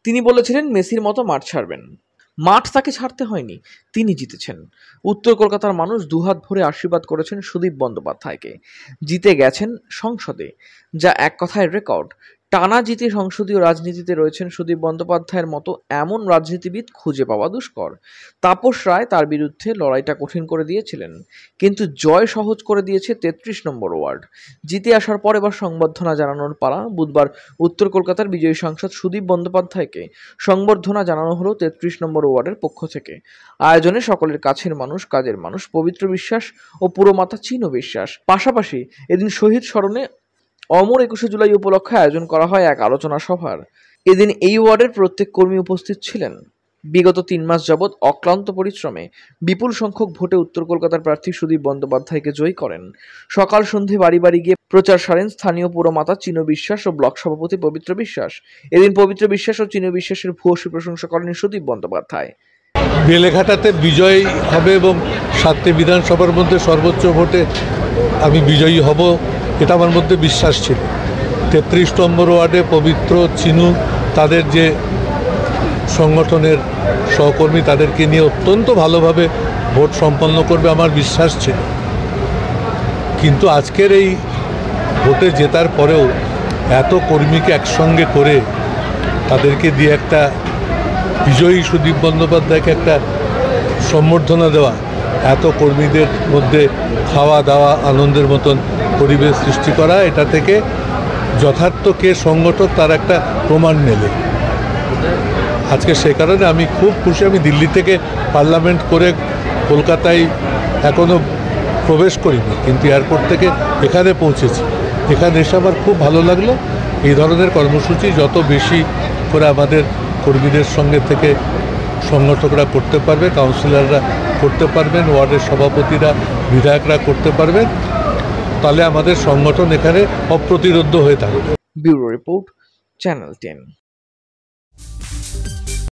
তিনি বলেছিলেন মেসির মতো মাঠ ছাড়বেন। মাঠ তাকে ছাড়তে হয়নি, তিনি জিতেছেন। উত্তর কলকাতার মানুষ দুহাত ভরে আশীর্বাদ করেছেন সুদীপ বন্দ্যোপাধ্যায়কে। জিতে গেছেন সংসদে, যা এক কথায় রেকর্ড। টানা জিতে সংসদীয় রাজনীতিতে রয়েছেন সুদীপ বন্দ্যোপাধ্যায়ের মতো এমন রাজনীতিবিদ খুঁজে পাওয়া দুষ্কর। তাপস রায় তার বিরুদ্ধে লড়াইটা কঠিন করে দিয়েছিলেন, কিন্তু জয় সহজ করে দিয়েছে ৩৩ নম্বর ওয়ার্ড। জিতে আসার পর এবার সংবর্ধনা জানানোর পালা। বুধবার উত্তর কলকাতার বিজয়ী সাংসদ সুদীপ বন্দ্যোপাধ্যায়কে সংবর্ধনা জানানো হলো ৩৩ নম্বর ওয়ার্ডের পক্ষ থেকে। আয়োজনে সকলের কাছের মানুষ, কাজের মানুষ, পবিত্র বিশ্বাস ও পুরমাতা চিনো বিশ্বাস। পাশাপাশি এদিন শহীদ স্মরণে অমর ২১শে জুলাই উপলক্ষে আয়োজন করা হয় এক আলোচনা সভার। এদিন এই ওয়ার্ডের প্রত্যেক কর্মী উপস্থিত ছিলেন। বিগত ৩ মাস যাবৎ অক্লান্ত পরিশ্রমে বিপুল সংখ্যক ভোটে উত্তর কলকাতার প্রার্থী সুদীপ বন্দ্যোপাধ্যায়কে জয়ী করেন। সকাল সন্ধে বাড়ি বাড়ি গিয়ে প্রচার সারেন স্থানীয় পুরমাতা চিনো বিশ্বাস ও ব্লক সভাপতি পবিত্র বিশ্বাস। এদিন পবিত্র বিশ্বাস ও চিনো বিশ্বাসের ভূয়সী প্রশংসা করেন সুদীপ বন্দ্যোপাধ্যায়। বেলেঘাটাতে বিজয় হবে এবং ৭টি বিধানসভার মধ্যে সর্বোচ্চ ভোটে আমি বিজয়ী হব, এটা আমার মধ্যে বিশ্বাস ছিল। ৩৩ নম্বর ওয়ার্ডে পবিত্র, চিনু, তাদের যে সংগঠনের সহকর্মী, তাদেরকে নিয়ে অত্যন্ত ভালোভাবে ভোট সম্পন্ন করবে আমার বিশ্বাস ছিল। কিন্তু আজকের এই ভোটে জেতার পরেও এত কর্মীকে একসঙ্গে করে তাদেরকে দিয়ে একটা বিজয়ী সুদীপ বন্দ্যোপাধ্যায়কে একটা সম্বর্ধনা দেওয়া, এত কর্মীদের মধ্যে খাওয়া দাওয়া আনন্দের মতন পরিবেশ সৃষ্টি করা, এটা থেকে যথার্থ কে সংগঠক তার একটা প্রমাণ মেলে আজকে। সে কারণে আমি খুব খুশি। আমি দিল্লি থেকে পার্লামেন্ট করে কলকাতায় এখনও প্রবেশ করিনি, কিন্তু এয়ারপোর্ট থেকে এখানে পৌঁছেছি। এখানে এসে আমার খুব ভালো লাগলো। এই ধরনের কর্মসূচি যত বেশি করে আমাদের কর্মীদের সঙ্গে থেকে সংগঠকরা করতে পারবে, কাউন্সিলররা করতে পারবেন, ওয়ার্ডের সভাপতিরা, বিধায়করা করতে পারবেন, তাহলে আমাদের সংগঠন এখানে অপ্রতিরোধ্য হয়ে থাকবে। Bureau report, channel 10।